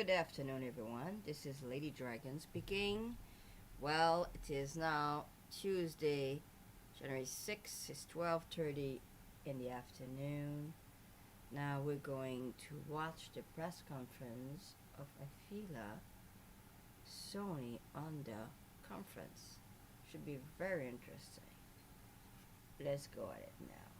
Good afternoon, everyone. This is Ladydragon speaking. Well, it is now Tuesday, January 6th. It's 12:30 in the afternoon. Now we're going to watch the press conference of Afeela, Sony on the conference. Should be very interesting. Let's go at it now.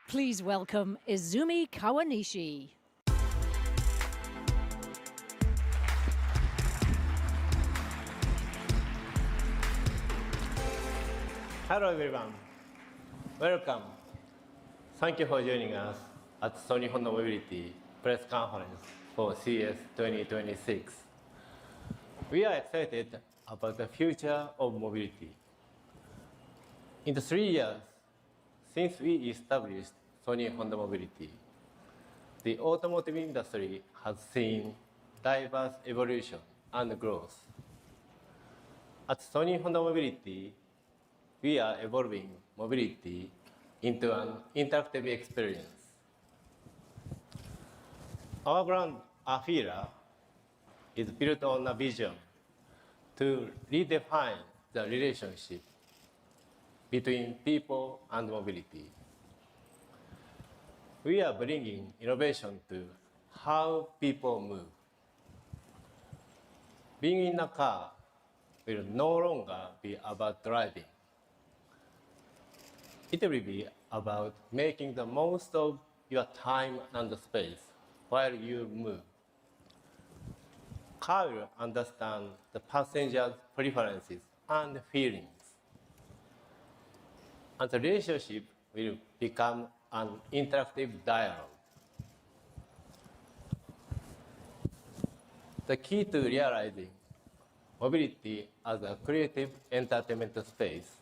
Please welcome Izumi Kawanishi. Hello everyone, welcome. Thank you for joining us at Sony Honda Mobility press conference for CES 2026. We are excited about the future of mobility. In the 3 years since we established Sony Honda Mobility, the automotive industry has seen diverse evolution and growth. At Sony Honda Mobility, we are evolving mobility into an interactive experience. Our brand, Afeela, is built on a vision to redefine the relationship between people and mobility. We are bringing innovation to how people move. Being in a car will no longer be about driving. It will be about making the most of your time and space while you move. Car will understand the passenger's preferences and feelings, and the relationship will become an interactive dialogue. The key to realizing mobility as a creative entertainment space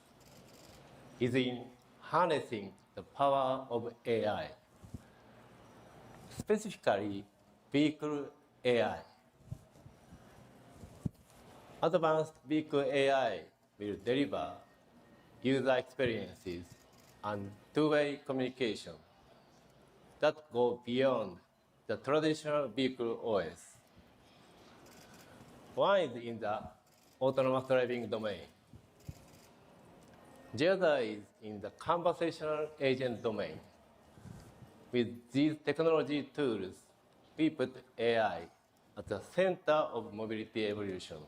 is in harnessing the power of AI, specifically vehicle AI. Advanced vehicle AI will deliver user experiences and two-way communication that go beyond the traditional vehicle OS. One is in the autonomous driving domain. The other is in the conversational agent domain. With these technology tools, we put AI at the center of mobility evolution.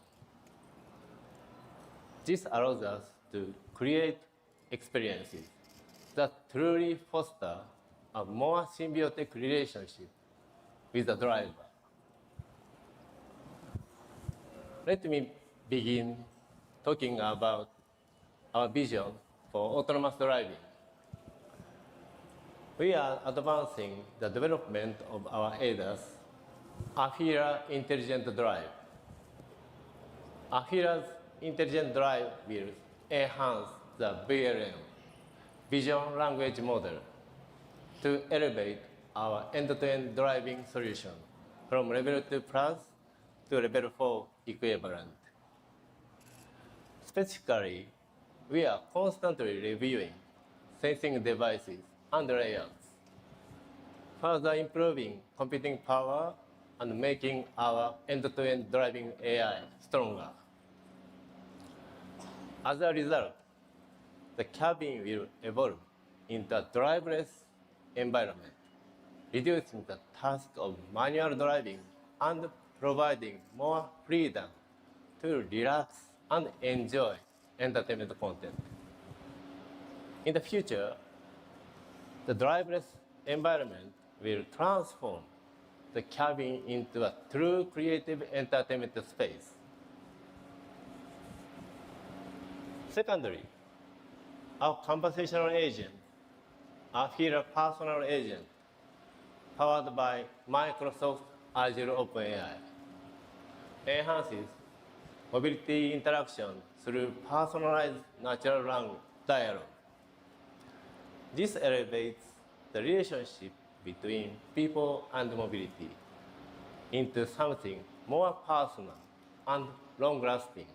This allows us to create experiences that truly foster a more symbiotic relationship with the driver. Let me begin talking about our vision for autonomous driving. We are advancing the development of our ADAS, Afeela Intelligent Drive. Afeela's Intelligent Drive will enhance the VLM, Vision Language Model, to elevate our end-to-end driving solution from Level 2 Plus to Level 4 equivalent. Specifically, we are constantly reviewing sensing devices and layouts, further improving computing power and making our end-to-end driving AI stronger. As a result, the cabin will evolve into a driverless environment, reducing the task of manual driving and providing more freedom to relax and enjoy entertainment content. In the future, the driverless environment will transform the cabin into a true creative entertainment space. Secondly, our conversational agent, Afeela personal agent, powered by Microsoft Azure OpenAI, enhances mobility interaction through personalized natural language dialogue. This elevates the relationship between people and mobility into something more personal and long-lasting.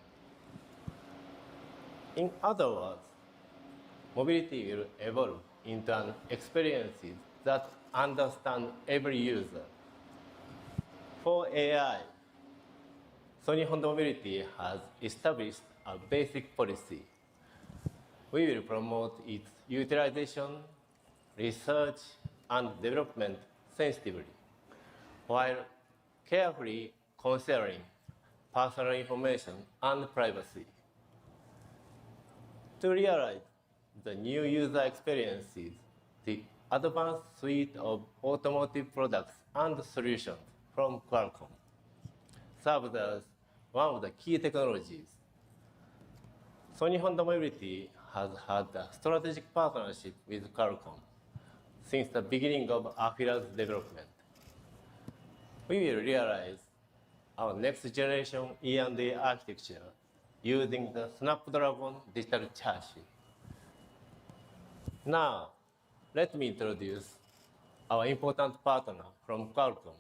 In other words, mobility will evolve into an experience that understands every user. For AI, Sony Honda Mobility has established a basic policy. We will promote its utilization, research, and development sensitively, while carefully considering personal information and privacy. To realize the new user experiences, the advanced suite of automotive products and solutions from Qualcomm serves as one of the key technologies. Sony Honda Mobility has had a strategic partnership with Qualcomm since the beginning of Afeela's development. We will realize our next generation E&A architecture using the Snapdragon digital chassis. Now, let me introduce our important partner from Qualcomm,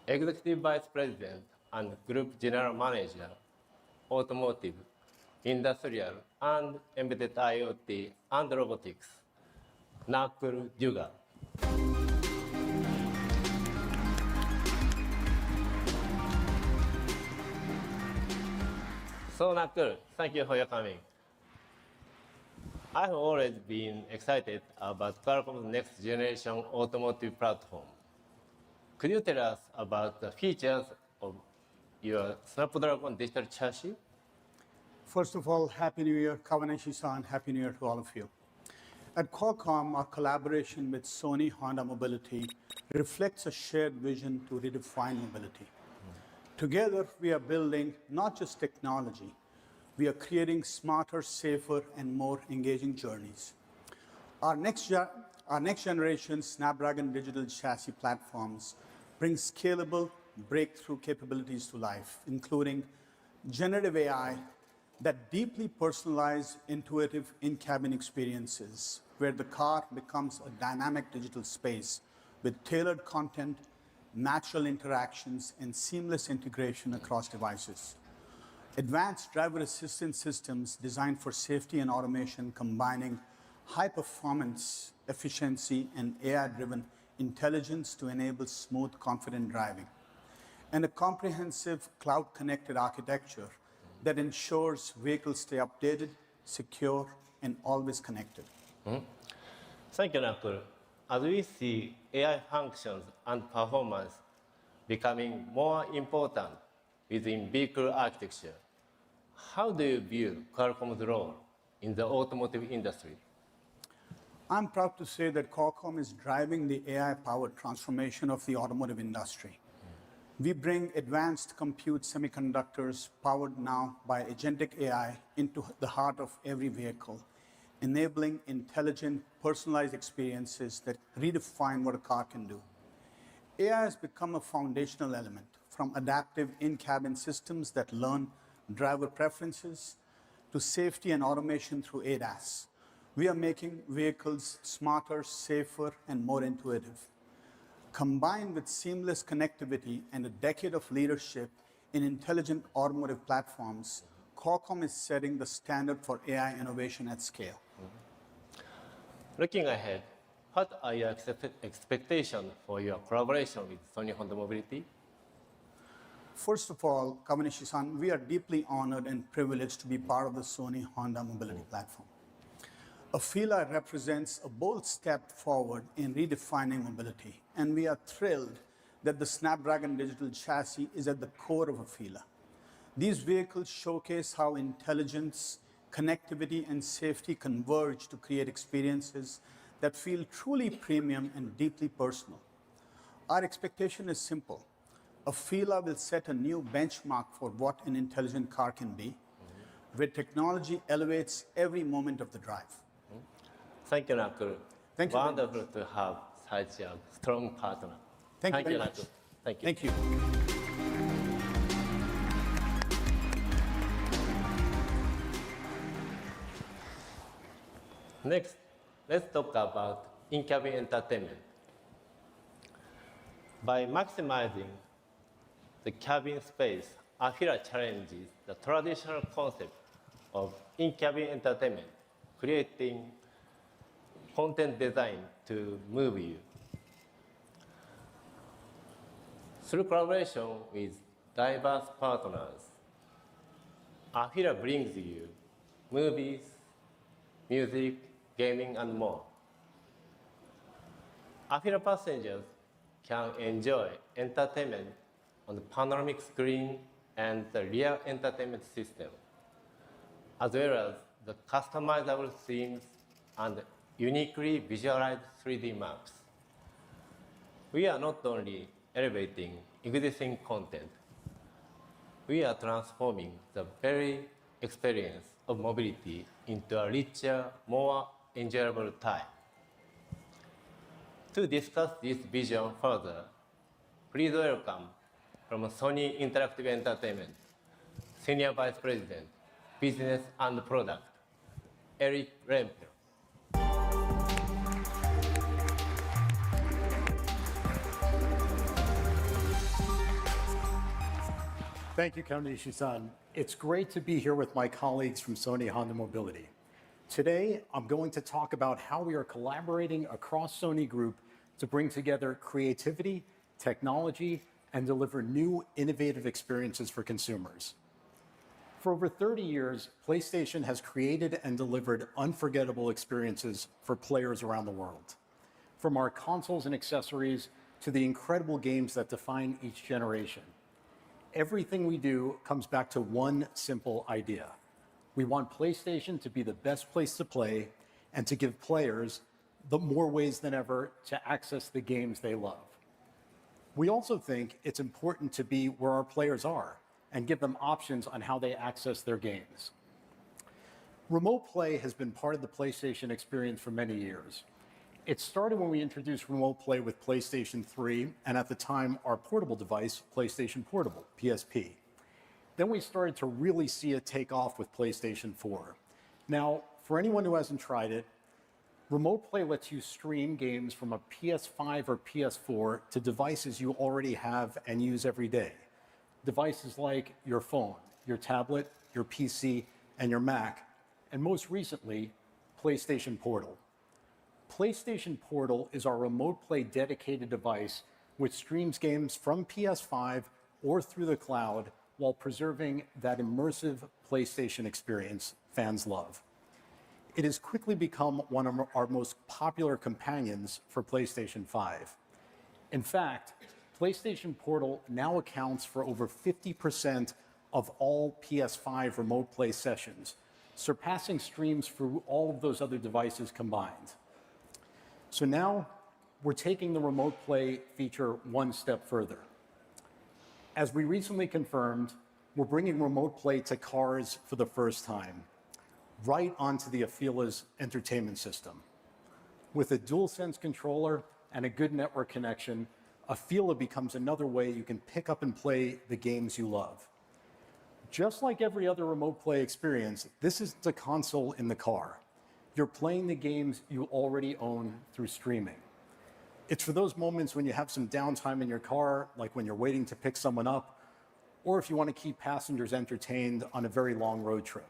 Executive Vice President and Group General Manager, Automotive, Industrial, and Embedded IoT and Robotics, Nakul Juga. So Nakul, thank you for your coming. I have always been excited about Qualcomm's next generation automotive platform. Could you tell us about the features of your Snapdragon digital chassis? First of all, Happy New Year, Kawanishi-san. Happy New Year to all of you. At Qualcomm, our collaboration with Sony Honda Mobility reflects a shared vision to redefine mobility. Together, we are building not just technology, we are creating smarter, safer, and more engaging journeys. Our next generation Snapdragon digital chassis platforms bring scalable, breakthrough capabilities to life, including generative AI that deeply personalize intuitive in-cabin experiences, where the car becomes a dynamic digital space with tailored content, natural interactions, and seamless integration across devices. Advanced driver assistance systems designed for safety and automation, combining high performance, efficiency, and AI-driven intelligence to enable smooth, confident driving. And a comprehensive cloud-connected architecture that ensures vehicles stay updated, secure, and always connected. Thank you, Nakul. As we see AI functions and performance becoming more important within vehicle architecture, how do you view Qualcomm's role in the automotive industry? I'm proud to say that Qualcomm is driving the AI-powered transformation of the automotive industry. We bring advanced compute semiconductors powered now by agentic AI into the heart of every vehicle, enabling intelligent, personalized experiences that redefine what a car can do. AI has become a foundational element, from adaptive in-cabin systems that learn driver preferences to safety and automation through ADAS. We are making vehicles smarter, safer, and more intuitive. Combined with seamless connectivity and a decade of leadership in intelligent automotive platforms, Qualcomm is setting the standard for AI innovation at scale. Looking ahead, what are your expectations for your collaboration with Sony Honda Mobility? First of all, Kawanishi-san, we are deeply honored and privileged to be part of the Sony Honda Mobility platform. Afeela represents a bold step forward in redefining mobility, and we are thrilled that the Snapdragon digital chassis is at the core of Afeela. These vehicles showcase how intelligence, connectivity, and safety converge to create experiences that feel truly premium and deeply personal. Our expectation is simple. Afeela will set a new benchmark for what an intelligent car can be, where technology elevates every moment of the drive. Thank you, Nakul. Thank you very Wonderful to have such a strong partner. Thank you very much. Nakul. Thank you. Thank you. Next, let's talk about in-cabin entertainment. By maximizing the cabin space, Afeela challenges the traditional concept of in-cabin entertainment, creating content design to move you. Through collaboration with diverse partners, Afeela brings you movies, music, gaming, and more. Afeela passengers can enjoy entertainment on the panoramic screen and the rear entertainment system, as well as the customizable themes and uniquely visualized 3D maps. We are not only elevating existing content, we are transforming the very experience of mobility into a richer, more enjoyable time. To discuss this vision further, please welcome from Sony Interactive Entertainment, Senior Vice President, Business and Product, Eric Rempel. Thank you, Kawanishi-san. It's great to be here with my colleagues from Sony Honda Mobility. Today, I'm going to talk about how we are collaborating across Sony Group to bring together creativity, technology, and deliver new innovative experiences for consumers. For over 30 years, PlayStation has created and delivered unforgettable experiences for players around the world. From our consoles and accessories to the incredible games that define each generation. Everything we do comes back to one simple idea. We want PlayStation to be the best place to play and to give players the more ways than ever to access the games they love. We also think it's important to be where our players are and give them options on how they access their games. Remote play has been part of the PlayStation experience for many years. It started when we introduced remote play with PlayStation 3 and at the time our portable device, PlayStation Portable, PSP. Then we started to really see it take off with PlayStation 4. Now, for anyone who hasn't tried it, remote play lets you stream games from a PS5 or PS4 to devices you already have and use every day. Devices like your phone, your tablet, your PC, and your Mac, and most recently, PlayStation Portal. PlayStation Portal is our remote play dedicated device which streams games from PS5 or through the cloud while preserving that immersive PlayStation experience fans love. It has quickly become one of our most popular companions for PlayStation 5. In fact, PlayStation Portal now accounts for over 50% of all PS5 remote play sessions, surpassing streams for all of those other devices combined. So now we're taking the remote play feature one step further. As we recently confirmed, we're bringing remote play to cars for the first time, right onto the Afeela's entertainment system. With a DualSense controller and a good network connection, Afeela becomes another way you can pick up and play the games you love. Just like every other remote play experience, this isn't a console in the car. You're playing the games you already own through streaming. It's for those moments when you have some downtime in your car, like when you're waiting to pick someone up, or if you want to keep passengers entertained on a very long road trip.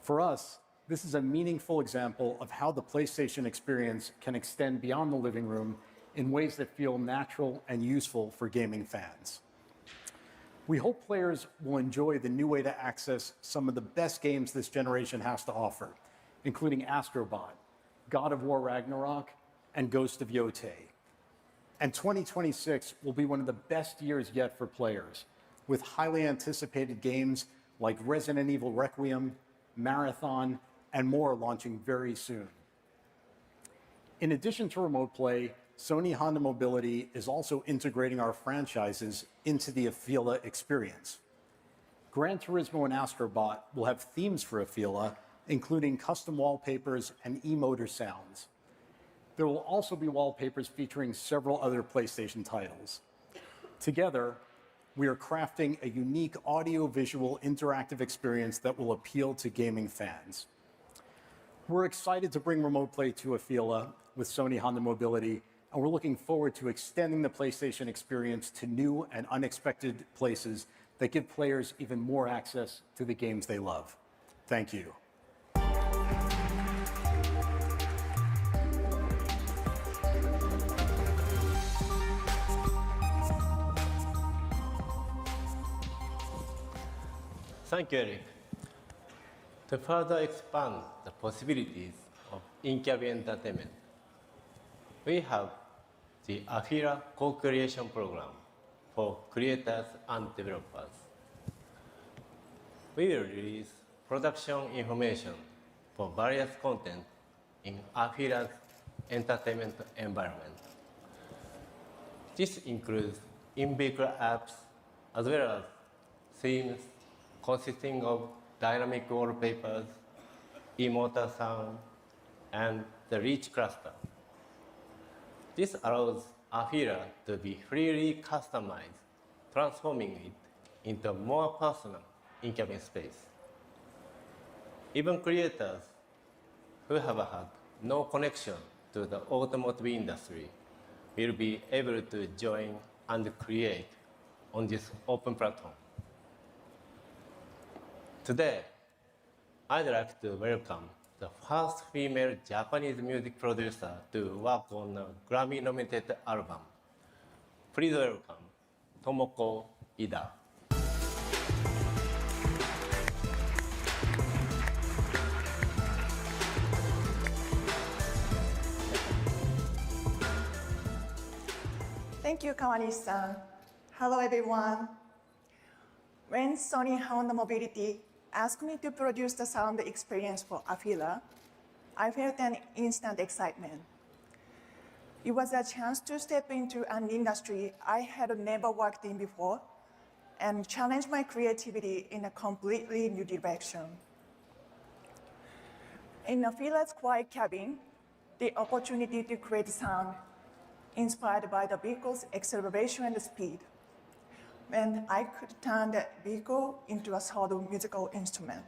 For us, this is a meaningful example of how the PlayStation experience can extend beyond the living room in ways that feel natural and useful for gaming fans. We hope players will enjoy the new way to access some of the best games this generation has to offer, including Astrobot, God of War Ragnarok, and Ghost of Yotei. And 2026 will be one of the best years yet for players, with highly anticipated games like Resident Evil Requiem, Marathon, and more launching very soon. In addition to remote play, Sony Honda Mobility is also integrating our franchises into the Afeela experience. Gran Turismo and Astrobot will have themes for Afeela, including custom wallpapers and e-motor sounds. There will also be wallpapers featuring several other PlayStation titles. Together, we are crafting a unique audio-visual interactive experience that will appeal to gaming fans. We're excited to bring remote play to Afeela with Sony Honda Mobility, and we're looking forward to extending the PlayStation experience to new and unexpected places that give players even more access to the games they love. Thank you. Thank you, Eric. To further expand the possibilities of in-cabin entertainment, we have the Afeela Co-Creation Program for creators and developers. We will release production information for various content in Afeela's entertainment environment. This includes in-vehicle apps as well as themes consisting of dynamic wallpapers, e-motor sound, and the rich cluster. This allows Afeela to be freely customized, transforming it into a more personal in-cabin space. Even creators who have had no connection to the automotive industry will be able to join and create on this open platform. Today, I'd like to welcome the first female Japanese music producer to work on a Grammy-nominated album. Please welcome Tomoko Ida. Thank you, Kawanishi-san. Hello, everyone. When Sony Honda Mobility asked me to produce the sound experience for Afeela, I felt an instant excitement. It was a chance to step into an industry I had never worked in before and challenge my creativity in a completely new direction. In Afeela's quiet cabin, the opportunity to create sound inspired by the vehicle's acceleration and speed, and I could turn the vehicle into a solo musical instrument.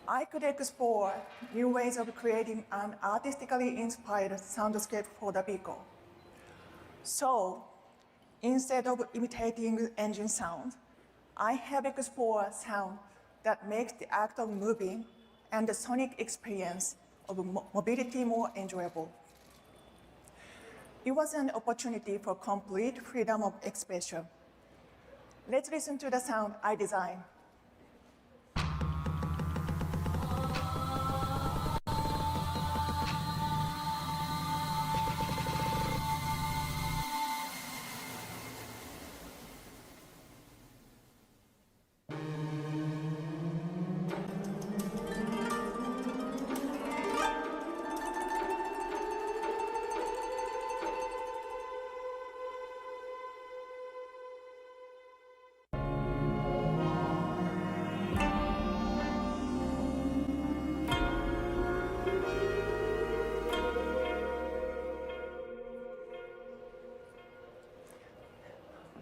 I could explore new ways of creating an artistically inspired soundscape for the vehicle. So, instead of imitating engine sound, I have explored sound that makes the act of moving and the sonic experience of mobility more enjoyable. It was an opportunity for complete freedom of expression. Let's listen to the sound I designed.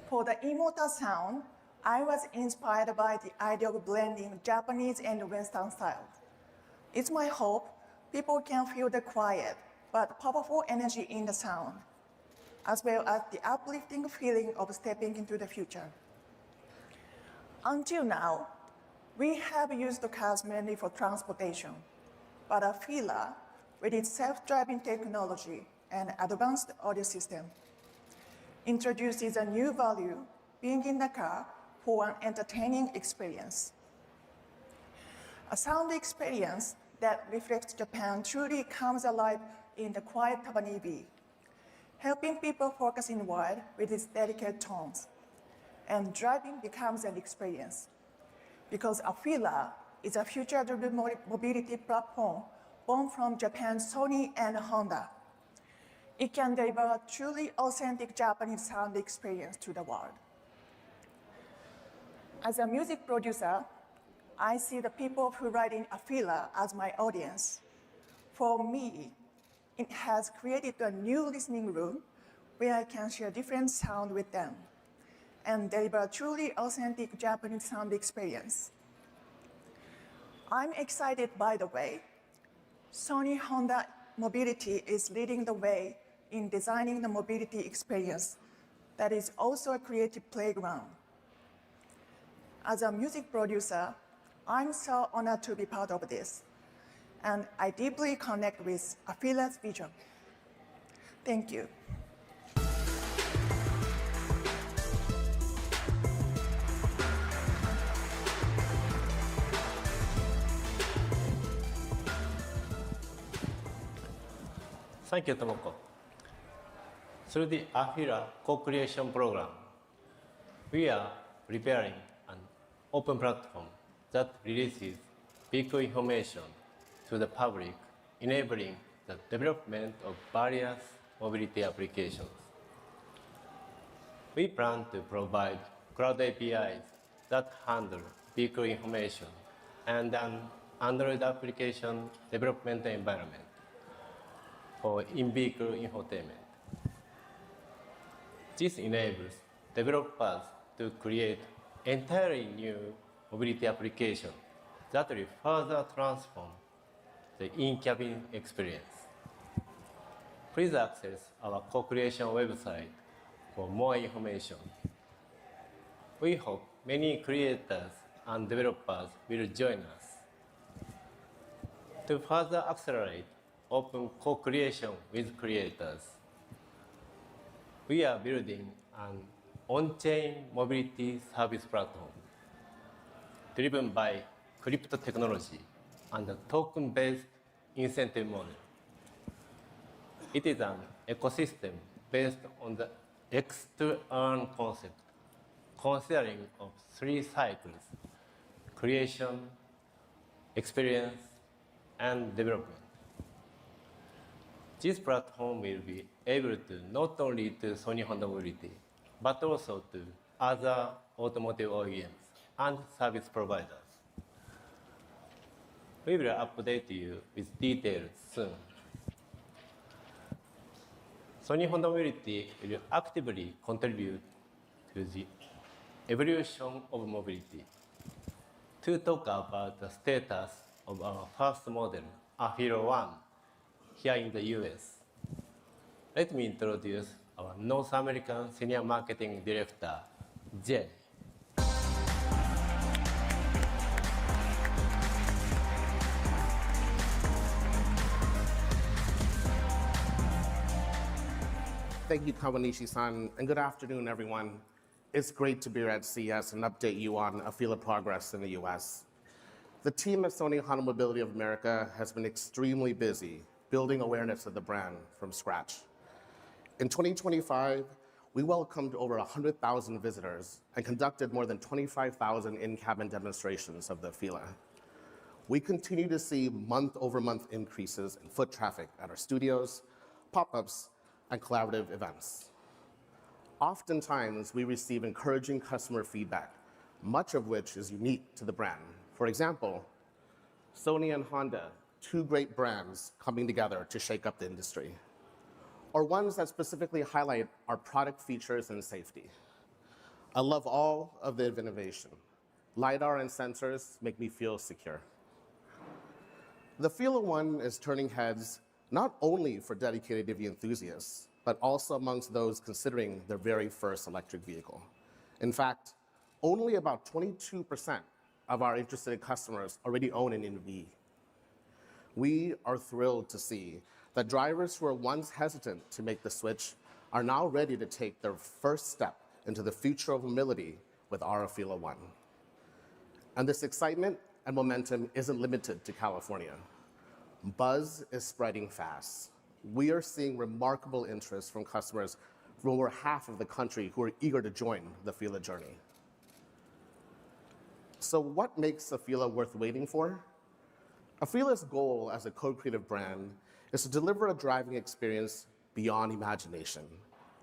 For the e-motor sound, I was inspired by the idea of blending Japanese and Western styles. It's my hope people can feel the quiet but powerful energy in the sound, as well as the uplifting feeling of stepping into the future. Until now, we have used the cars mainly for transportation, but Afeela, with its self-driving technology and advanced audio system, introduces a new value, being in the car for an entertaining experience. A sound experience that reflects Japan truly comes alive in the quiet cabin EV, helping people focus inward with its delicate tones. And driving becomes an experience, because Afeela is a future-driven mobility platform born from Japan's Sony and Honda. It can deliver a truly authentic Japanese sound experience to the world. As a music producer, I see the people who ride in Afeela as my audience. For me, it has created a new listening room where I can share different sound with them and deliver a truly authentic Japanese sound experience. I'm excited, by the way. Sony Honda Mobility is leading the way in designing the mobility experience that is also a creative playground. As a music producer, I'm so honored to be part of this, and I deeply connect with Afeela's vision. Thank you. Thank you, Tomoko. Through the Afeela co-creation program, we are preparing an open platform that releases vehicle information to the public, enabling the development of various mobility applications. We plan to provide cloud APIs that handle vehicle information and an Android application development environment for in-vehicle infotainment. This enables developers to create entirely new mobility applications that will further transform the in-cabin experience. Please access our co-creation website for more information. We hope many creators and developers will join us. To further accelerate open co-creation with creators, we are building an on-chain mobility service platform driven by crypto technology and a token-based incentive model. It is an ecosystem based on the X-to-earn concept, considering of 3 cycles: creation, experience, and development. This platform will be able to not only to Sony Honda Mobility, but also to other automotive OEMs and service providers. We will update you with details soon. Sony Honda Mobility will actively contribute to the evolution of mobility. To talk about the status of our first model, Afeela 1, here in the US, let me introduce our North American Senior Marketing Director, Jay. Thank you, Kawanishi-san, and good afternoon, everyone. It's great to be here at CES and update you on Afeela progress in the US. The team at Sony Honda Mobility of America has been extremely busy building awareness of the brand from scratch. In 2025, we welcomed over 100,000 visitors and conducted more than 25,000 in-cabin demonstrations of the Afeela. We continue to see month-over-month increases in foot traffic at our studios, pop-ups, and collaborative events. Oftentimes, we receive encouraging customer feedback, much of which is unique to the brand. For example, Sony and Honda, 2 great brands coming together to shake up the industry, or ones that specifically highlight our product features and safety. I love all of the innovation. LiDAR and sensors make me feel secure. The Afeela 1 is turning heads not only for dedicated EV enthusiasts, but also amongst those considering their very first electric vehicle. In fact, only about 22% of our interested customers already own an EV. We are thrilled to see that drivers who were once hesitant to make the switch are now ready to take their first step into the future of mobility with our Afeela 1. And this excitement and momentum isn't limited to California. Buzz is spreading fast. we are seeing remarkable interest from customers from over half of the country who are eager to join the Afeela journey. So what makes Afeela worth waiting for? Afeela's goal as a co-creative brand is to deliver a driving experience beyond imagination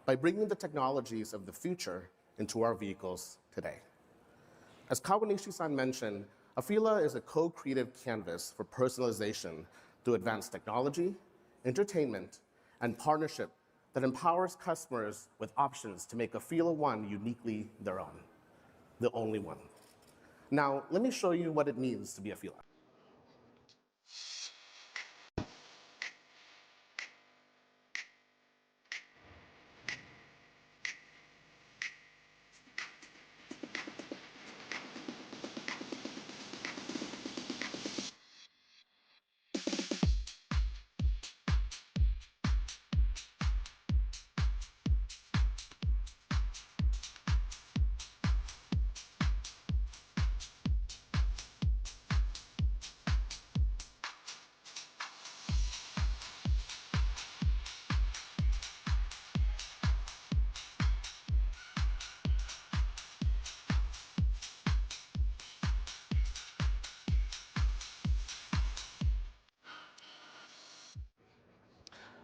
by bringing the technologies of the future into our vehicles today. As Kawanishi-san mentioned, Afeela is a co-creative canvas for personalization through advanced technology, entertainment, and partnership that empowers customers with options to make Afeela One uniquely their own, the only one. Now, let me show you what it means to be Afeela.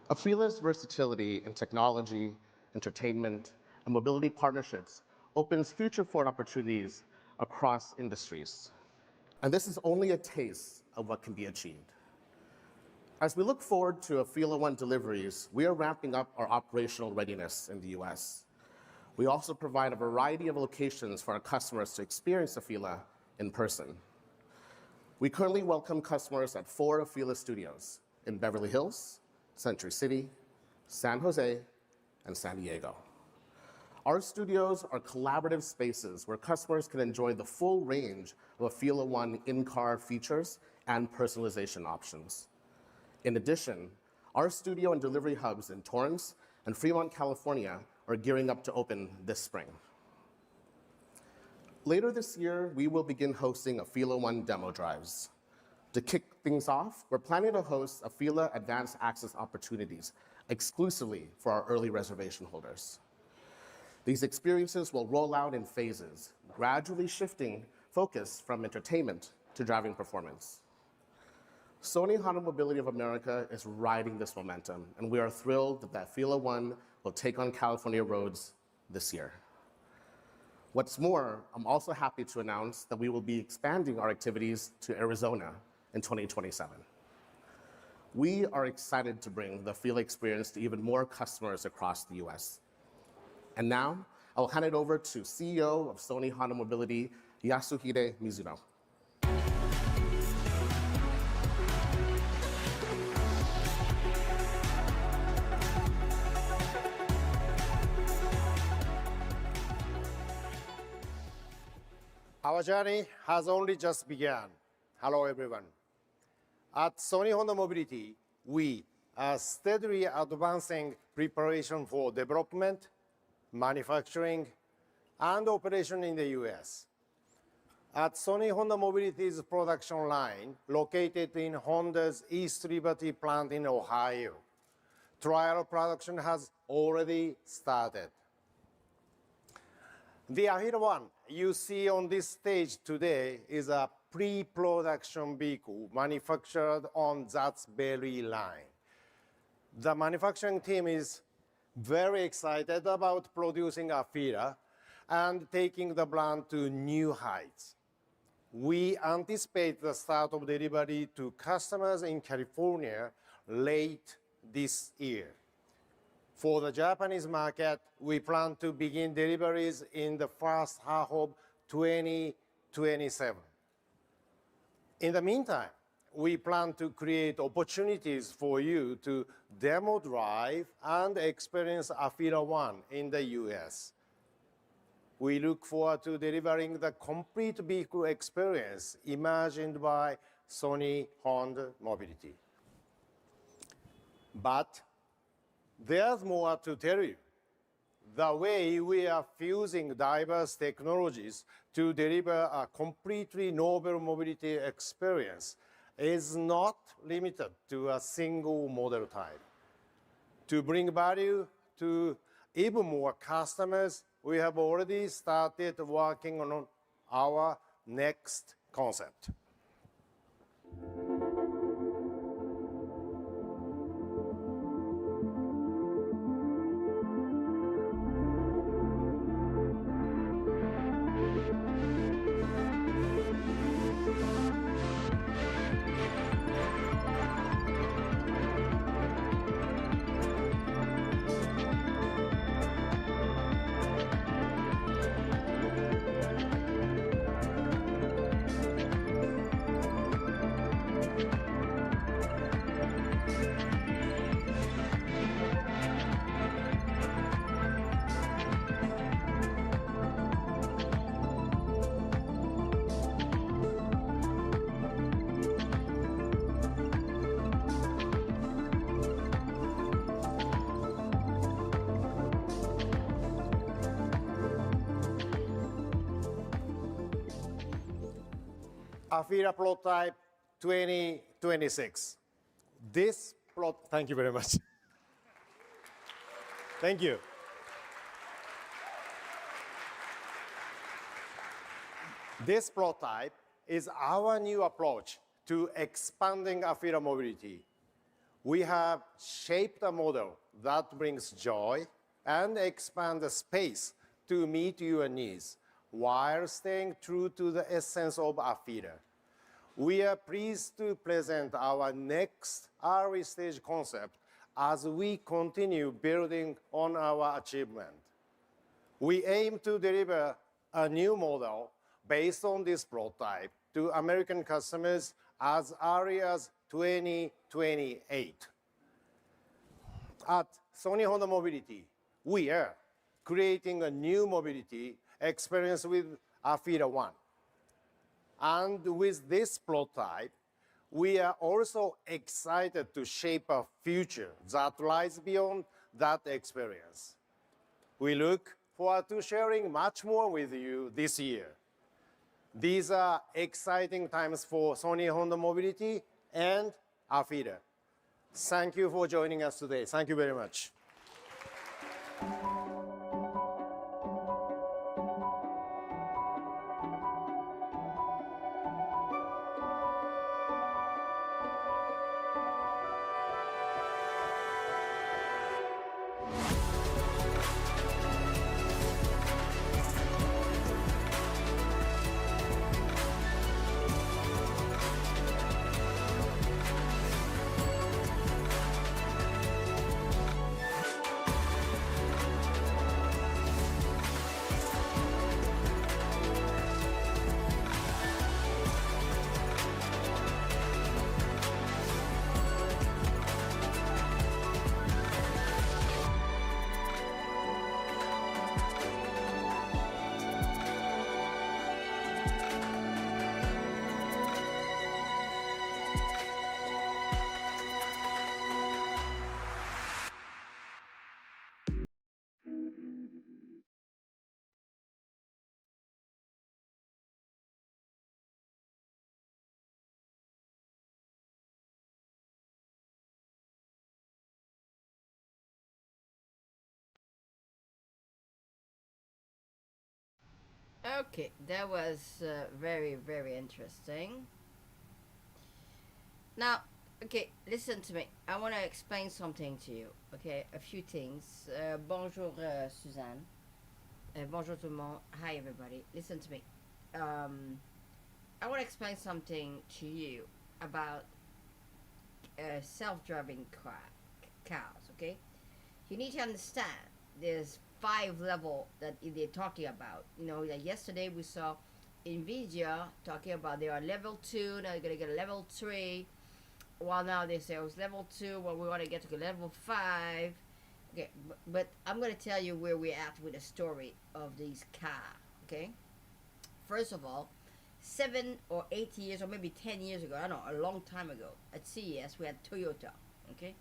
Afeela's versatility in technology, entertainment, and mobility partnerships opens future forward opportunities across industries. And this is only a taste of what can be achieved. As we look forward to Afeela One deliveries, we are ramping up our operational readiness in the US. We also provide a variety of locations for our customers to experience Afeela in person. We currently welcome customers at 4 Afeela studios in Beverly Hills, Century City, San Jose, and San Diego. Our studios are collaborative spaces where customers can enjoy the full range of Afeela One in-car features and personalization options. In addition, our studio and delivery hubs in Torrance and Fremont, California are gearing up to open this spring. Later this year, we will begin hosting Afeela One demo drives. To kick things off, we're planning to host Afeela Advanced Access opportunities exclusively for our early reservation holders. These experiences will roll out in phases, gradually shifting focus from entertainment to driving performance. Sony Honda Mobility of America is riding this momentum, and we are thrilled that Afeela One will take on California roads this year. What's more, I'm also happy to announce that we will be expanding our activities to Arizona in 2027. We are excited to bring the Afeela experience to even more customers across the US. And now, I'll hand it over to CEO of Sony Honda Mobility, Yasuhide Mizuno. Our journey has only just begun. Hello, everyone. At Sony Honda Mobility, we are steadily advancing preparation for development, manufacturing, and operation in the US. At Sony Honda Mobility's production line, located in Honda's East Liberty plant in Ohio, trial production has already started. The Afeela One you see on this stage today is a pre-production vehicle manufactured on that very line. The manufacturing team is very excited about producing Afeela and taking the brand to new heights. We anticipate the start of delivery to customers in California late this year. For the Japanese market, we plan to begin deliveries in the first half of 2027. In the meantime, we plan to create opportunities for you to demo drive and experience Afeela One in the US. We look forward to delivering the complete vehicle experience imagined by Sony Honda Mobility. But there's more to tell you. The way we are fusing diverse technologies to deliver a completely novel mobility experience is not limited to a single model type. To bring value to even more customers, we have already started working on our next concept. Afeela prototype 2026. Thank you very much. Thank you. This prototype is our new approach to expanding Afeela mobility. We have shaped a model that brings joy and expands the space to meet your needs while staying true to the essence of Afeela. We are pleased to present our next early stage concept as we continue building on our achievement. We aim to deliver a new model based on this prototype to American customers as early as 2028. At Sony Honda Mobility, we are creating a new mobility experience with Afeela One. And with this prototype, we are also excited to shape a future that lies beyond that experience. We look forward to sharing much more with you this year. These are exciting times for Sony Honda Mobility and Afeela. Thank you for joining us today. Thank you very much. Okay, that was very, very interesting. Now, okay, listen to me. I want to explain something to you. Okay, a few things. Bonjour, Suzanne. Bonjour tout le monde. Hi, everybody. Listen to me. I want to explain something to you about self-driving cars. Okay, you need to understand there's 5 levels that they're talking about. You know, like yesterday we saw NVIDIA talking about they are level 2, now they're gonna get a level 3. Well, now they say it was level 2, well, we want to get to level 5. Okay, but I'm gonna tell you where we're at with the story of these cars. Okay, first of all, 7 or 8 years or maybe 10 years ago, I don't know, a long time ago, at CES we had Toyota. Okay,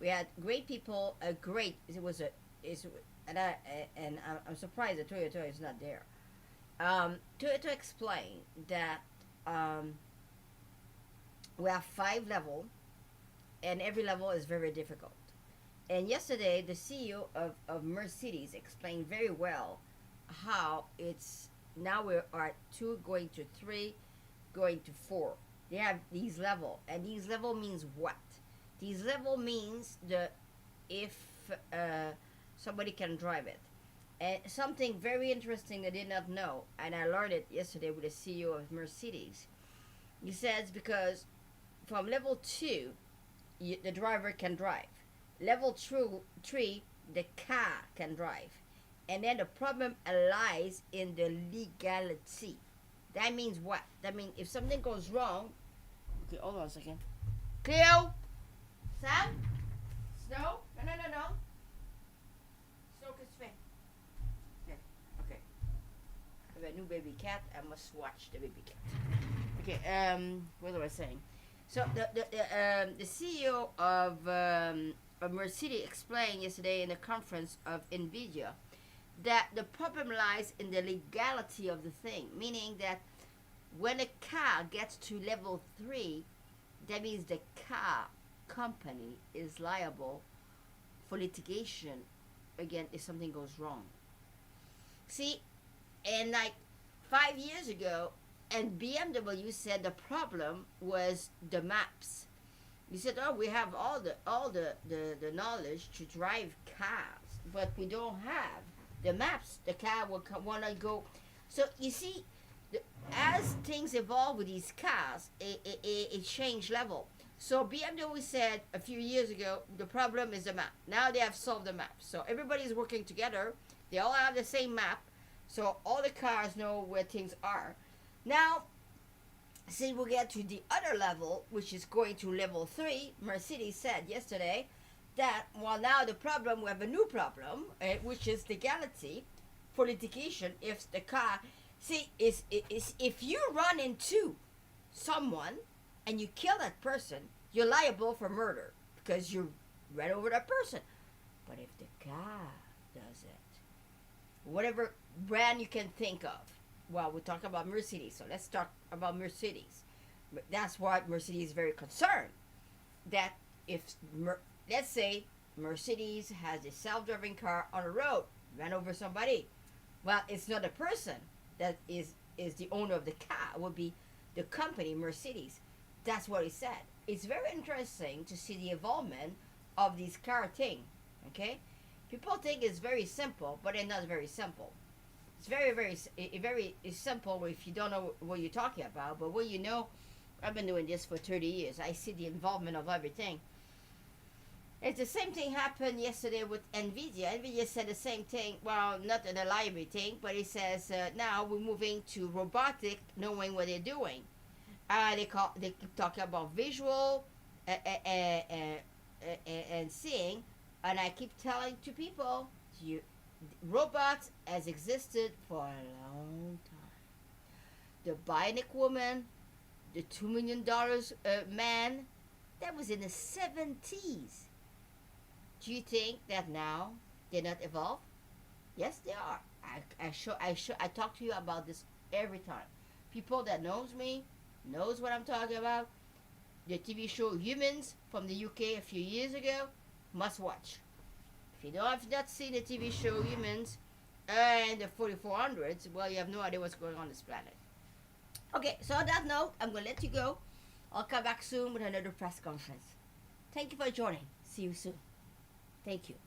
we had great people, I'm surprised that Toyota is not there. Toyota explained that we have 5 levels, and every level is very difficult. And yesterday, the CEO of Mercedes explained very well how it's now we are at 2 going to 3 going to 4. They have these level, and these level means what? These level means if somebody can drive it. And something very interesting I did not know, and I learned it yesterday with the CEO of Mercedes. He says because from level 2, the driver can drive. Level 3, the car can drive. And then the problem lies in the legality. That means what? That means if something goes wrong. Okay, hold on a second. Cleo? Sam? Snow? No. Snow is fair. Okay. I have a new baby cat. I must watch the baby cat. Okay, what was I saying? So the CEO of Mercedes explained yesterday in the conference of NVIDIA that the problem lies in the legality of the thing, meaning that when a car gets to level 3, that means the car company is liable for litigation again if something goes wrong. See, and like 5 years ago, and BMW said the problem was the maps. He said, oh, we have all the knowledge to drive cars, but we don't have the maps. The car will want to go. So you see, as things evolve with these cars, it changed level. So BMW said a few years ago, the problem is the map. Now they have solved the map. So everybody's working together. They all have the same map. So all the cars know where things are. Now, since we get to the other level, which is going to level 3, Mercedes said yesterday that, well, now the problem, we have a new problem, which is legality for litigation if the car, see, is if you run into someone and you kill that person, you're liable for murder because you ran over that person. But if the car does it, whatever brand you can think of, well, we're talking about Mercedes, so let's talk about Mercedes. That's why Mercedes is very concerned that if, let's say, Mercedes has a self-driving car on the road, ran over somebody, well, it's not a person that is the owner of the car. It would be the company, Mercedes. That's what he said. It's very interesting to see the involvement of this car thing, okay? People think it's very simple, but it's not very simple. It's very simple if you don't know what you're talking about, but when you know, I've been doing this for 30 years. I see the involvement of everything. It's the same thing happened yesterday with NVIDIA. NVIDIA said the same thing. Well, not the library thing, but it says now we're moving to robotic, knowing what they're doing. They keep talking about visual and seeing, and I keep telling to people, robots has existed for a long time. The bionic woman, the $2 million man, that was in the 70s. Do you think that now they're not evolved? Yes, they are. I talk to you about this every time. People that knows me knows what I'm talking about. The TV show Humans from the UK a few years ago, must watch. If you have not seen the TV show Humans and the 4400s, well, you have no idea what's going on this planet. Okay, so on that note, I'm going to let you go. I'll come back soon with another press conference. Thank you for joining. See you soon. Thank you.